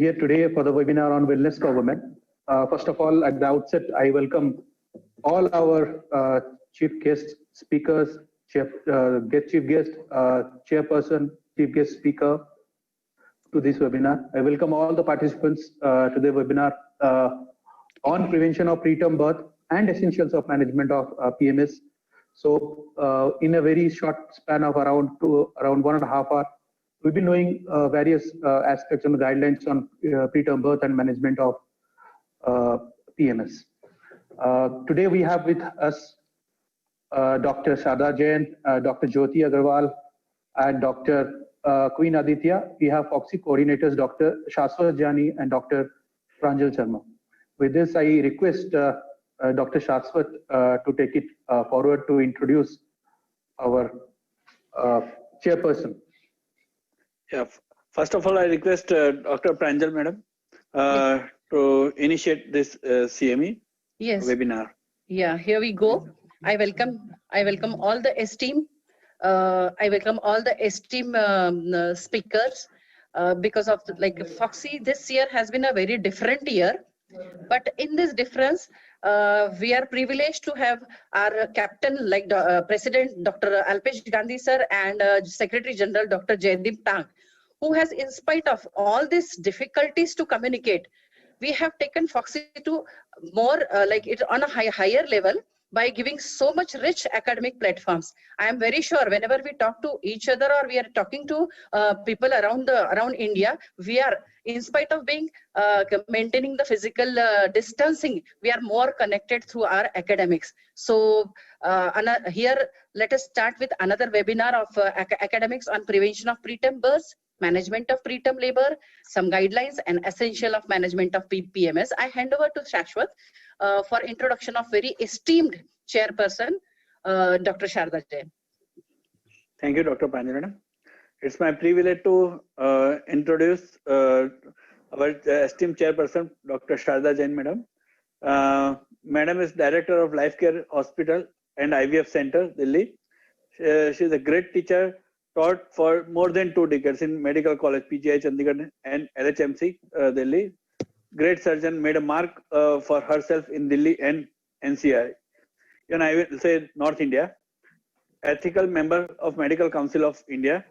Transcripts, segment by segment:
here today for the webinar on wellness for women. First of all, at the outset, I welcome all our chief guest speakers, chief guest, chairperson, chief guest speaker to this webinar. I welcome all the participants to the webinar on prevention of preterm birth and essentials of management of PMS. So in a very short span of around 1.5 hours, we've been knowing various aspects and guidelines on preterm birth and management of PMS. Today we have with us Dr. Sharda Jain, Dr. Jyoti Agarwal, and Dr. Queen Aditya. We have FOGSI coordinators, Dr. Shashwat Jani and Dr. Pranjal Sharma. With this, I request Dr. Shashwat to take it forward to introduce our chairperson. Yeah. First of all, I request Dr. Pranjal Madam to initiate this CME webinar. Yeah, here we go. I welcome all the esteemed. I welcome all the esteemed speakers because of FOGSI. This year has been a very different year, but in this difference, we are privileged to have our captain, like President Dr. Alpesh Gandhi sir and Secretary General Dr. Jaideep Tang, who has, in spite of all these difficulties to communicate, we have taken FOGSI to more it on a higher level by giving so much rich academic platforms. I am very sure whenever we talk to each other or we are talking to people around India, we are, in spite of being maintaining the physical distancing, we are more connected through our academics. So here, let us start with another webinar of academics on prevention of preterm birth, management of preterm labor, some guidelines and essential of management of PMS. I hand over to Shashwat for introduction of very esteemed chairperson, Dr. Sharda Jain. Thank you, Dr. Pranjal Madam. It's my privilege to introduce our esteemed chairperson, Dr. Sharda Jain Madam. Madam is Director of Life Care Hospital and IVF Center, Delhi. She is a great teacher, taught for more than 2 decades in Medical College, PGI Chandigarh and LHMC, Delhi. Great surgeon, made a mark for herself in Delhi and NCR. And I will say North India. Ethical member of Medical Council of India.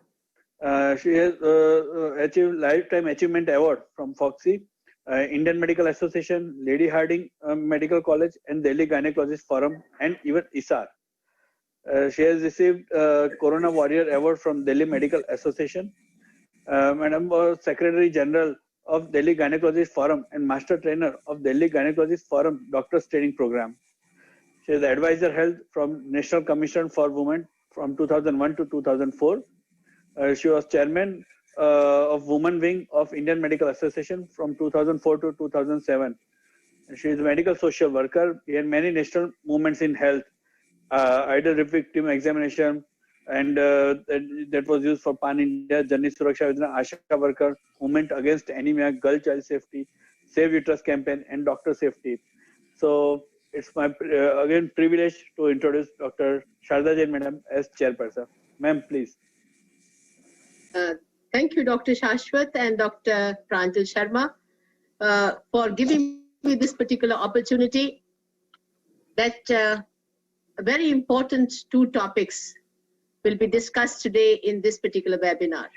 She has achieved Lifetime Achievement Award from FOGSI, Indian Medical Association, Lady Harding Medical College, and Delhi Gynecologist Forum, and even ISAR. She has received Corona Warrior Award from Delhi Medical Association. Madam was Secretary General of Delhi Gynecologist Forum and Master Trainer of Delhi Gynecologist Forum Doctors Training Program. She is Advisor Health from National Commission for Women from 2001 to 2004. She was Chairman of Women Wing of Indian Medical Association from 2004 to 2007. She is a medical social worker in many national movements in health. Idle victim examination, and that was used for Pan India, Janani Suraksha Yojana, Asha worker, movement against anemia, girl child safety, Save Uterus campaign, and doctor safety. So it's my again privilege to introduce Dr. Sharda Jain Madam as chairperson. Ma'am, please. Thank you, Dr. Shashwat and Dr. Pranjal Sharma, for giving me this particular opportunity. That very important 2 topics will be discussed today in this particular webinar.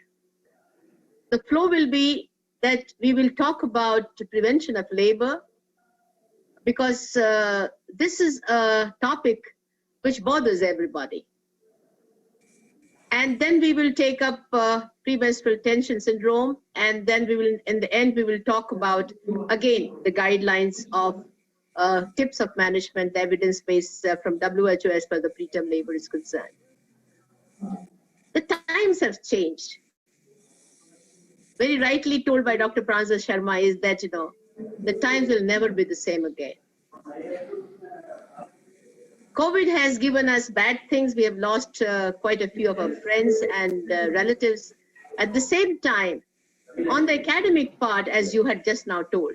The flow will be that we will talk about prevention of labor, because this is a topic which bothers everybody. And then we will take up premenstrual tension syndrome, and then we will, in the end, we will talk about, again, the guidelines of tips of management, evidence-based from WHO as far as the preterm labor is concerned. The times have changed. Very rightly told by Dr. Pranjal Sharma is that, the times will never be the same again. COVID has given us bad things. We have lost quite a few of our friends and relatives. At the same time, on the academic part, as you had just now told,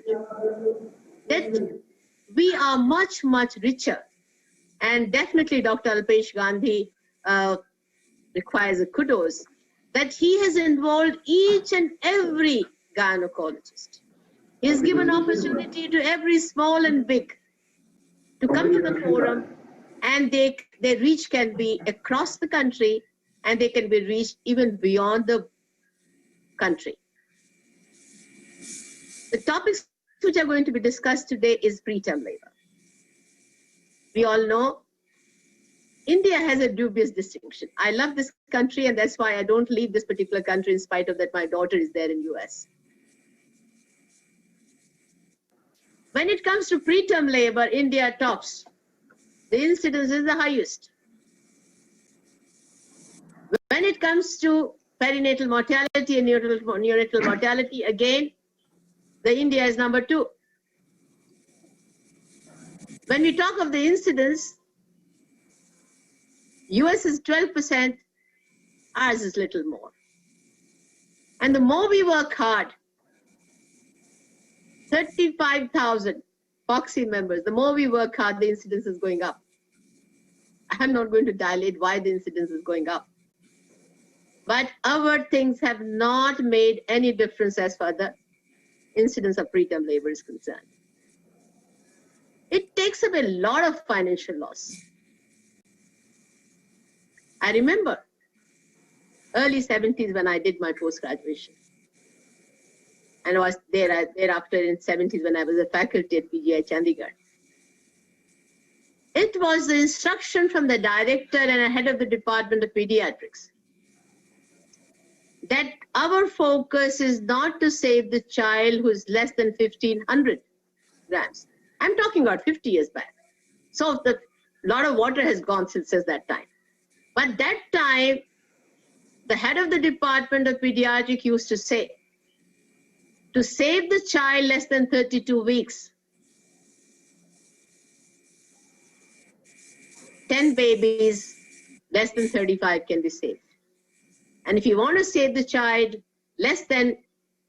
that we are much, much richer. And definitely Dr. Alpesh Gandhi requires a kudos that he has involved each and every gynecologist. is given opportunity to every small and big to come to the forum, and their reach can be across the country, and they can be reached even beyond the country. The topics which are going to be discussed today is preterm labor. We all know India has a dubious distinction. I love this country, and that's why I don't leave this particular country in spite of that my daughter is there in US. When it comes to preterm labor, India tops. The incidence is the highest. When it comes to perinatal mortality and neonatal mortality, again, the India is number 2. When we talk of the incidence, US is 12%, ours is little more. And the more we work hard, 35,000 FOXI members, the more we work hard, the incidence is going up. I'm not going to dilate why the incidence is going up. But our things have not made any difference as far as the incidence of preterm labor is concerned. It takes up a lot of financial loss. I remember early 70s when I did my post-graduation. And I was thereafter in 70s when I was a faculty at PGI Chandigarh. It was the instruction from the director and a head of the Department of Pediatrics that our focus is not to save the child who is less than 1,500 grams. I'm talking about 50 years back. So a lot of water has gone since that time. But that time, the head of the Department of Pediatrics used to say, to save the child less than 32 weeks, 10 babies less than 35 can be saved. And if you want to save the child less than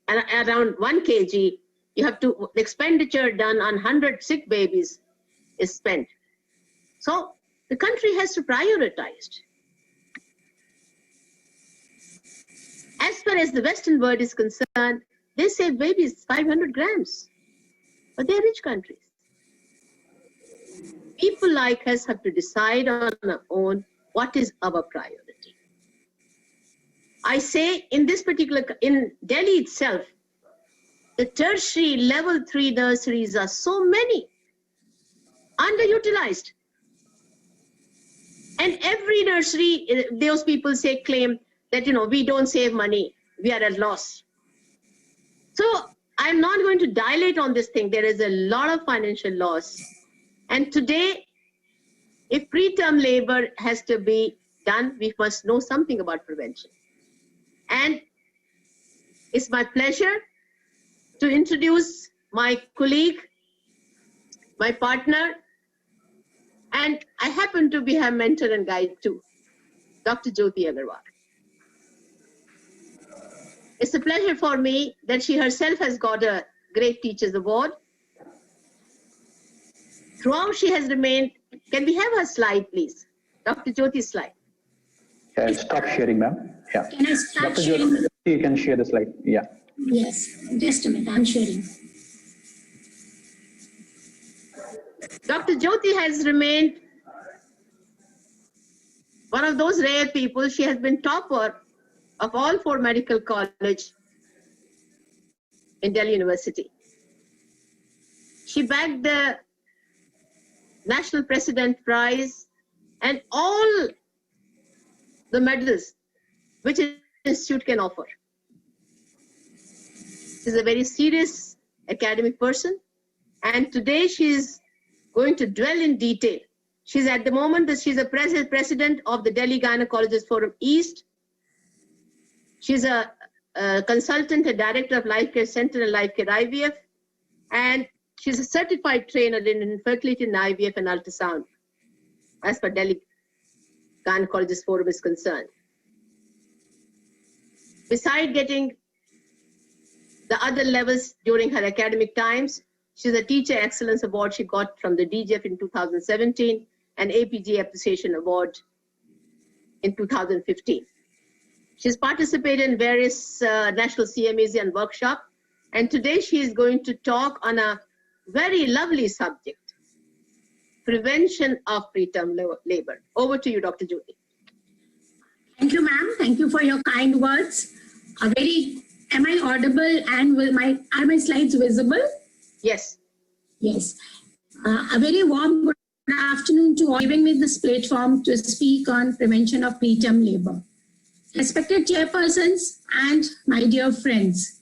around 1 kg, you have to, the expenditure done on 100 sick babies is spent. So the country has to prioritize. As far as the Western world is concerned, they save babies 500 grams, but they're rich countries. People like us have to decide on our own what is our priority. I say in this particular, in Delhi itself, the tertiary level 3 nurseries are so many, underutilized. And every nursery, those people say, claim that, we don't save money, we are at loss. So I'm not going to dilate on this thing. There is a lot of financial loss. And today, if preterm labor has to be done, we must know something about prevention. And it's my pleasure to introduce my colleague, my partner, and I happen to be her mentor and guide too, Dr. Jyoti Agarwal. It's a pleasure for me that she herself has got a Great Teachers Award. Throughout she has remained, can we have her slide please? Dr. Jyoti's slide. Yeah, stop sharing, ma'am. Yeah. Can I start Dr. sharing? Jyoti, you can share the slide. Yeah. Yes, just a minute, I'm sharing. Dr. Jyoti has remained one of those rare people. She has been topper of all 4 medical college in Delhi University. She bagged the National President Prize and all the medals which an institute can offer. She's a very serious academic person, and today she's going to dwell in detail. She's at the moment that she's a president of the Delhi Gynecologist Forum East. She's a consultant and director of Life Care Center and Life Care IVF, and she's a certified trainer in infertility in IVF and ultrasound, as per Delhi Gynecologist Forum is concerned. Besides getting the other levels during her academic times, she's a Teacher Excellence Award she got from the DGF in 2017 and APG Appreciation Award in 2015. She's participated in various national CMEs and workshops And today she is going to talk on a very lovely subject, prevention of preterm labor. Over to you, Dr. Jyoti. Thank you, ma'am. Thank you for your kind words. Am I audible and are my slides visible? Yes. Yes. A very warm good afternoon to all giving me this platform to speak on prevention of preterm labor. Respected chairpersons and my dear friends,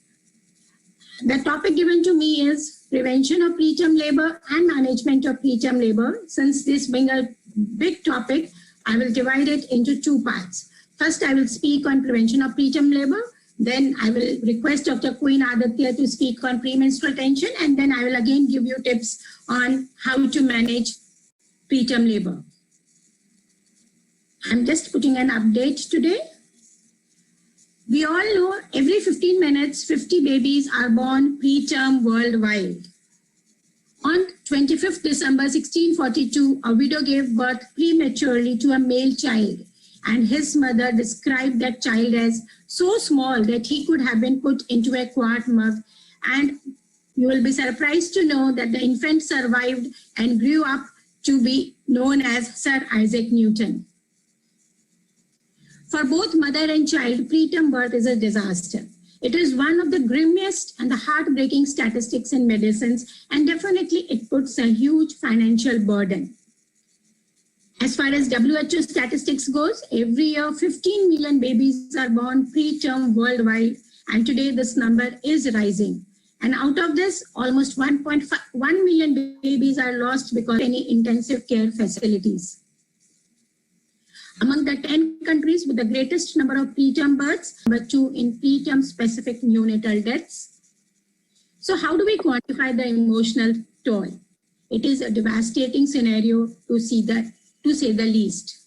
the topic given to me is prevention of preterm labor and management of preterm labor. Since this being a big topic, I will divide it into two parts. First, I will speak on prevention of preterm labor. Then I will request Dr. Queen Aditya to speak on premenstrual tension. And then I will again give you tips on how to manage preterm labor. I'm just putting an update today. We all know every 15 minutes, 50 babies are born preterm worldwide. On 25th December 1642, a widow gave birth prematurely to a male child, and his mother described that child as so small that he could have been put into a quart mug. And you will be surprised to know that the infant survived and grew up to be known as Sir Isaac Newton. For both mother and child, preterm birth is a disaster. It is one of the grimmiest and the heartbreaking statistics in medicines, and definitely it puts a huge financial burden. As far as WHO statistics goes, every year 15 million babies are born preterm worldwide, and today this number is rising. And out of this, almost 1.1 million babies are lost because of any intensive care facilities. Among the 10 countries with the greatest number of preterm births, number 2 in preterm specific neonatal deaths. So how do we quantify the emotional toll? It is a devastating scenario to say the least.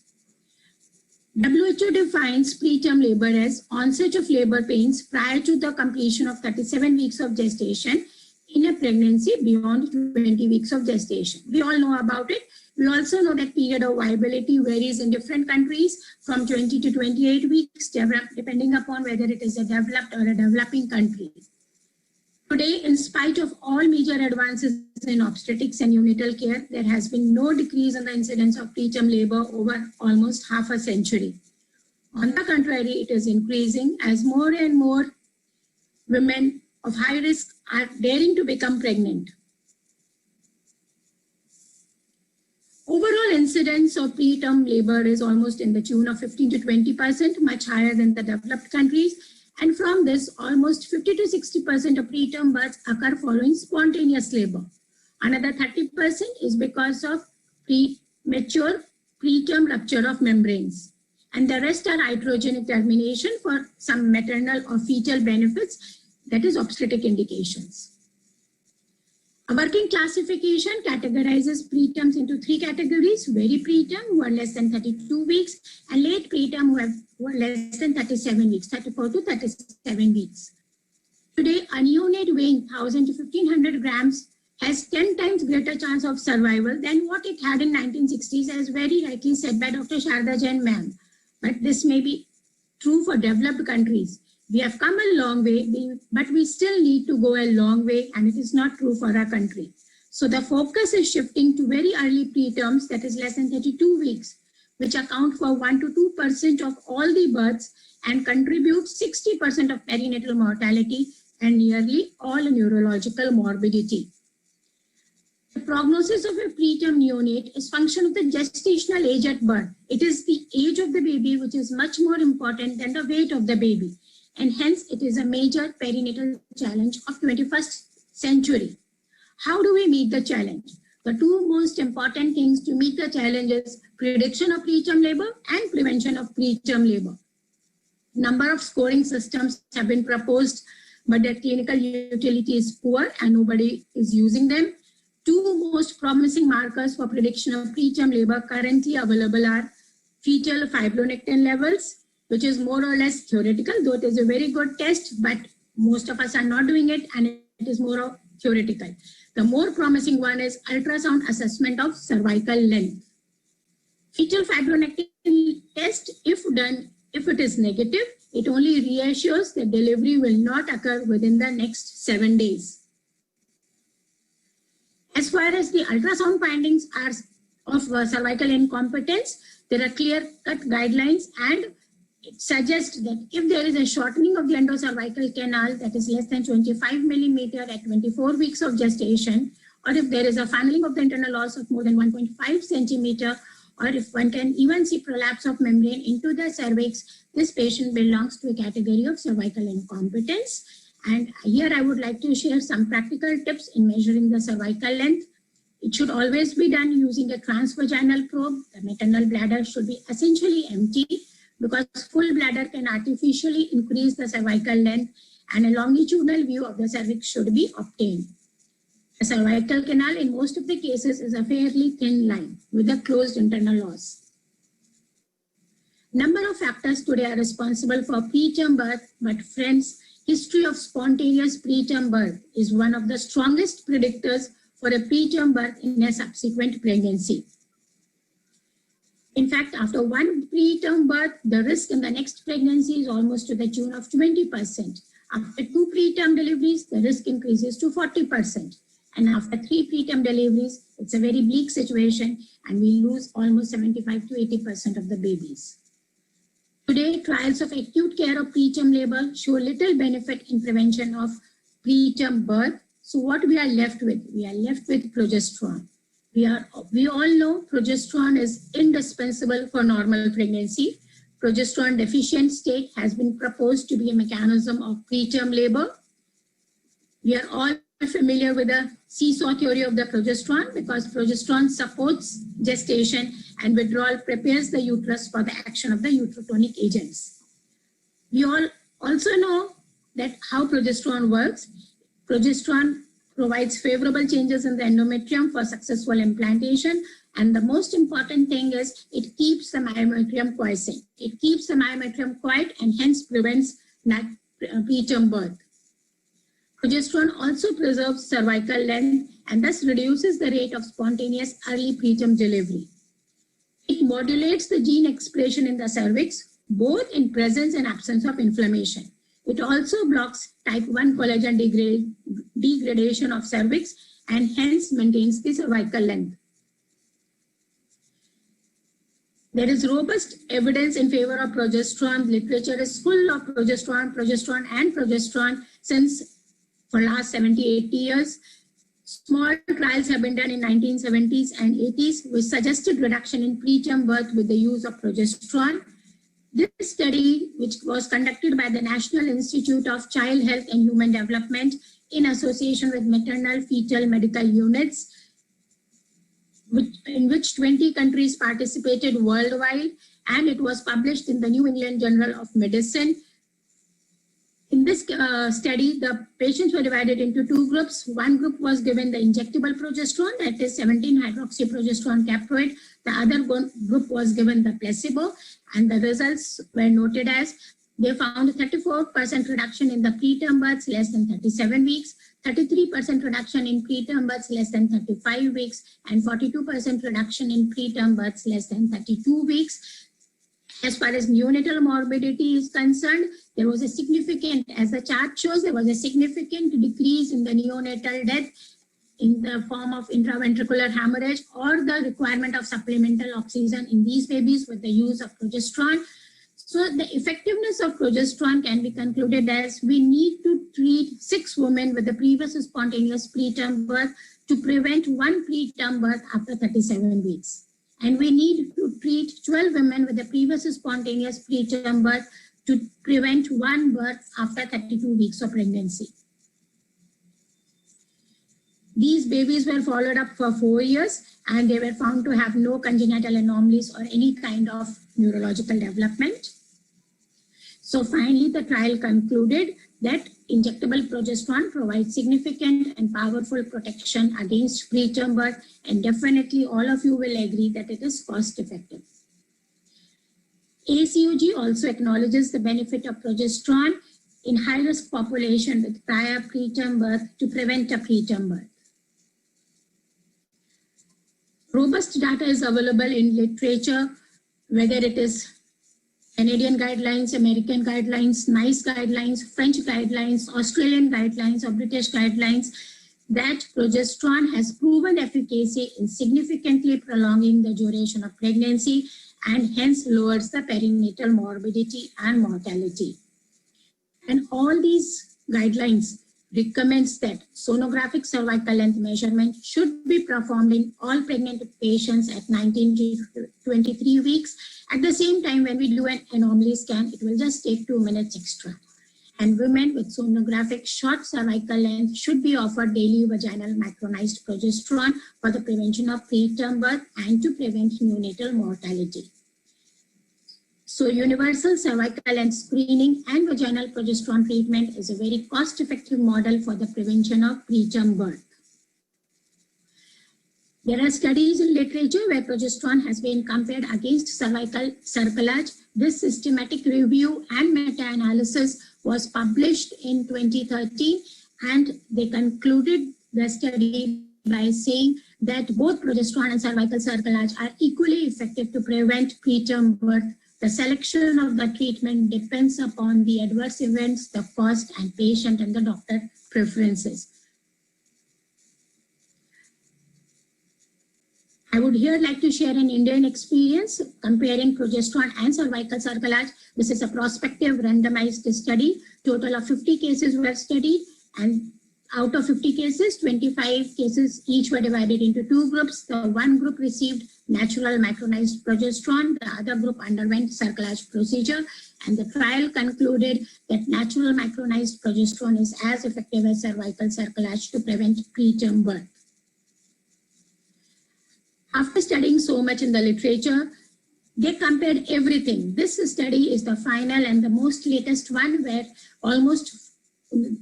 WHO defines preterm labor as onset of labor pains prior to the completion of 37 weeks of gestation in a pregnancy beyond 20 weeks of gestation. We all know about it. We also know that period of viability varies in different countries from 20 to 28 weeks, depending upon whether it is a developed or a developing country. Today, in spite of all major advances in obstetrics and neonatal care, there has been no decrease in the incidence of preterm labor over almost half a century. On the contrary, it is increasing as more and more women of high risk are daring to become pregnant. Overall incidence of preterm labor is almost in the tune of 15 to 20%, much higher than the developed countries. And from this, almost 50 to 60% of preterm births occur following spontaneous labor. Another 30% is because of premature preterm rupture of membranes. And the rest are iatrogenic termination for some maternal or fetal benefits, that is obstetric indications. A working classification categorizes preterms into 3 categories: very preterm, who are less than 32 weeks, and late preterm, who are less than 37 weeks, 34 to 37 weeks. Today, a neonate weighing 1,000 to 1,500 grams has 10 times greater chance of survival than what it had in 1960s, as very rightly said by Dr. Sharda Jain ma'am. But this may be true for developed countries. We have come a long way, but we still need to go a long way, and it is not true for our country. So the focus is shifting to very early preterms, that is less than 32 weeks, which account for 1 to 2% of all the births and contribute 60% of perinatal mortality and nearly all neurological morbidity. The prognosis of a preterm neonate is function of the gestational age at birth. It is the age of the baby which is much more important than the weight of the baby. And hence it is a major perinatal challenge of 21st century. How do we meet the challenge? The two most important things to meet the challenge is prediction of preterm labor and prevention of preterm labor. Number of scoring systems have been proposed, but their clinical utility is poor and nobody is using them. Two most promising markers for prediction of preterm labor currently available are fetal fibronectin levels, which is more or less theoretical, though it is a very good test, but most of us are not doing it, and it is more theoretical. The more promising one is ultrasound assessment of cervical length. Fetal fibronectin test, if done, if it is negative, It only reassures that delivery will not occur within the next 7 days. As far as the ultrasound findings are of cervical incompetence, there are clear-cut guidelines, and it suggests that if there is a shortening of the endocervical canal that is less than 25 millimeter at 24 weeks of gestation, or if there is a funneling of the internal os of more than 1.5 centimeter, or if one can even see prolapse of membrane into the cervix, this patient belongs to a category of cervical incompetence. And here I would like to share some practical tips in measuring the cervical length. It should always be done using a transvaginal probe. The maternal bladder should be essentially empty, because full bladder can artificially increase the cervical length, and a longitudinal view of the cervix should be obtained. The cervical canal in most of the cases is a fairly thin line with a closed internal os. Number of factors today are responsible for preterm birth, but friends, history of spontaneous preterm birth is one of the strongest predictors for a preterm birth in a subsequent pregnancy. In fact, after one preterm birth, the risk in the next pregnancy is almost to the tune of 20%. After 2 preterm deliveries, the risk increases to 40%. And after 3 preterm deliveries, it's a very bleak situation, and we lose almost 75 to 80% of the babies. Today, trials of acute care of preterm labor show little benefit in prevention of preterm birth. So what we are left with? We are left with progesterone. We all know progesterone is indispensable for normal pregnancy. Progesterone deficient state has been proposed to be a mechanism of preterm labor. We are all familiar with the seesaw theory of the progesterone, because progesterone supports gestation and withdrawal prepares the uterus for the action of the uterotonic agents. We all also know that how progesterone works. Progesterone provides favorable changes in the endometrium for successful implantation, and the most important thing is it keeps the myometrium quiescent. It keeps the myometrium quiet and hence prevents preterm birth. Progesterone also preserves cervical length and thus reduces the rate of spontaneous early preterm delivery. It modulates the gene expression in the cervix, both in presence and absence of inflammation. It also blocks type 1 collagen degradation of cervix and hence maintains the cervical length. There is robust evidence in favor of progesterone. Literature is full of progesterone since for last 70-80 years. Small trials have been done in 1970s and 80s which suggested reduction in preterm birth with the use of progesterone. This study, which was conducted by the National Institute of Child Health and Human Development in association with maternal fetal medical units, in which 20 countries participated worldwide, and it was published in the New England Journal of Medicine. In this study, the patients were divided into 2 groups. One group was given the injectable progesterone, that is 17-hydroxyprogesterone caproate. The other group was given the placebo, and the results were noted as they found 34% reduction in the preterm births less than 37 weeks, 33% reduction in preterm births less than 35 weeks, and 42% reduction in preterm births less than 32 weeks. As far as neonatal morbidity is concerned, there was a significant, as the chart shows, there was a significant decrease in the neonatal death in the form of intraventricular hemorrhage or the requirement of supplemental oxygen in these babies with the use of progesterone. So the effectiveness of progesterone can be concluded as we need to treat 6 women with the previous spontaneous preterm birth to prevent 1 preterm birth after 37 weeks. And we need to treat 12 women with the previous spontaneous preterm birth to prevent 1 birth after 32 weeks of pregnancy. These babies were followed up for 4 years and they were found to have no congenital anomalies or any kind of neurological development. So finally, the trial concluded that injectable progesterone provides significant and powerful protection against preterm birth, and definitely all of you will agree that it is cost effective. ACOG also acknowledges the benefit of progesterone in high-risk population with prior preterm birth to prevent a preterm birth. Robust data is available in literature, whether it is Canadian guidelines, American guidelines, NICE guidelines, French guidelines, Australian guidelines, or British guidelines, that progesterone has proven efficacy in significantly prolonging the duration of pregnancy and hence lowers the perinatal morbidity and mortality. And all these guidelines recommends that sonographic cervical length measurement should be performed in all pregnant patients at 19 to 23 weeks. At the same time, when we do an anomaly scan, it will just take 2 minutes extra. And women with sonographic short cervical length should be offered daily vaginal macronized progesterone for the prevention of preterm birth and to prevent neonatal mortality. So universal cervical length screening and vaginal progesterone treatment is a very cost-effective model for the prevention of preterm birth. There are studies in literature where progesterone has been compared against cervical cerclage. This systematic review and meta-analysis was published in 2013, and they concluded the study by saying that both progesterone and cervical cerclage are equally effective to prevent preterm birth. The selection of the treatment depends upon the adverse events, the cost, and patient and the doctor preferences. I would here like to share an Indian experience comparing progesterone and cervical cerclage. This is a prospective randomized study. Total of 50 cases were studied, and out of 50 cases, 25 cases each were divided into two groups. The one group received natural macronized progesterone, the other group underwent cerclage procedure, and the trial concluded that natural macronized progesterone is as effective as cervical cerclage to prevent preterm birth. After studying so much in the literature, they compared everything. This study is the final and the most latest one,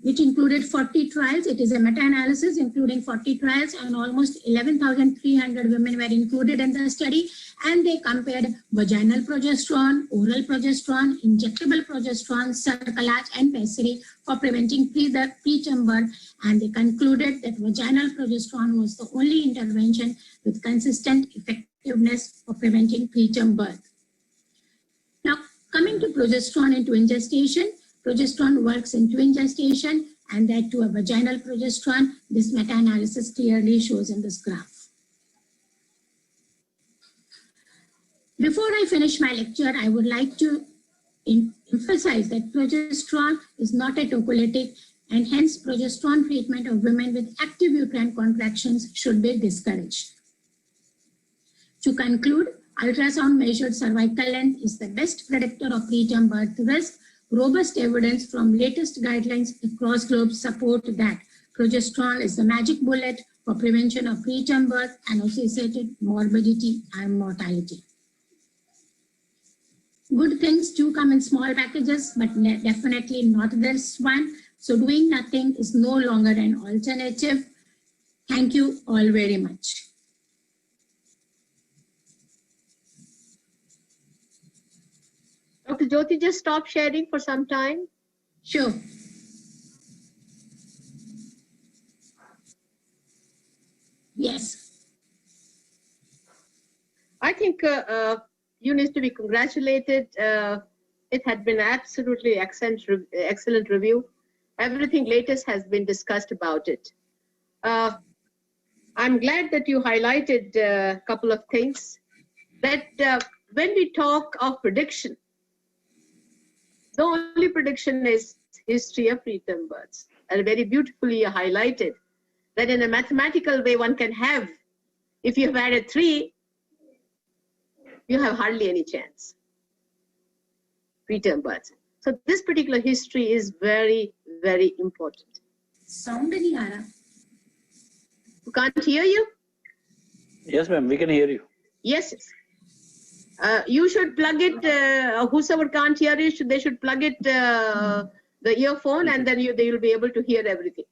which included 40 trials. It is a meta-analysis including 40 trials, and almost 11,300 women were included in the study. And they compared vaginal progesterone, oral progesterone, injectable progesterone, cerclage, and pessary for preventing preterm birth. And they concluded that vaginal progesterone was the only intervention with consistent effectiveness for preventing preterm birth. Now, coming to progesterone in twin gestation, progesterone works in twin gestation, and that to a vaginal progesterone. This meta-analysis clearly shows in this graph. Before I finish my lecture, I would like to emphasize that progesterone is not a tocolytic, and hence progesterone treatment of women with active uterine contractions should be discouraged. To conclude, ultrasound measured cervical length is the best predictor of preterm birth risk. Robust evidence from latest guidelines across globe support that progesterone is the magic bullet for prevention of preterm birth and associated morbidity and mortality. Good things do come in small packages, but definitely not this one. So doing nothing is no longer an alternative. Thank you all very much. Dr. Jyoti, just stop sharing for some time. Sure. Yes. I think you need to be congratulated. It had been absolutely excellent review. Everything latest has been discussed about it. I'm glad that you highlighted a couple of things. That when we talk of prediction, the only prediction is history of preterm births, and very beautifully highlighted that in a mathematical way one can have, if you have added 3, you have hardly any chance. Preterm births. So this particular history is very, very important. Sound nahi aa raha. You can't hear you? Yes, ma'am, we can hear you. Yes. You should plug it, whosoever can't hear it, they should plug it, the earphone, and then they will be able to hear everything.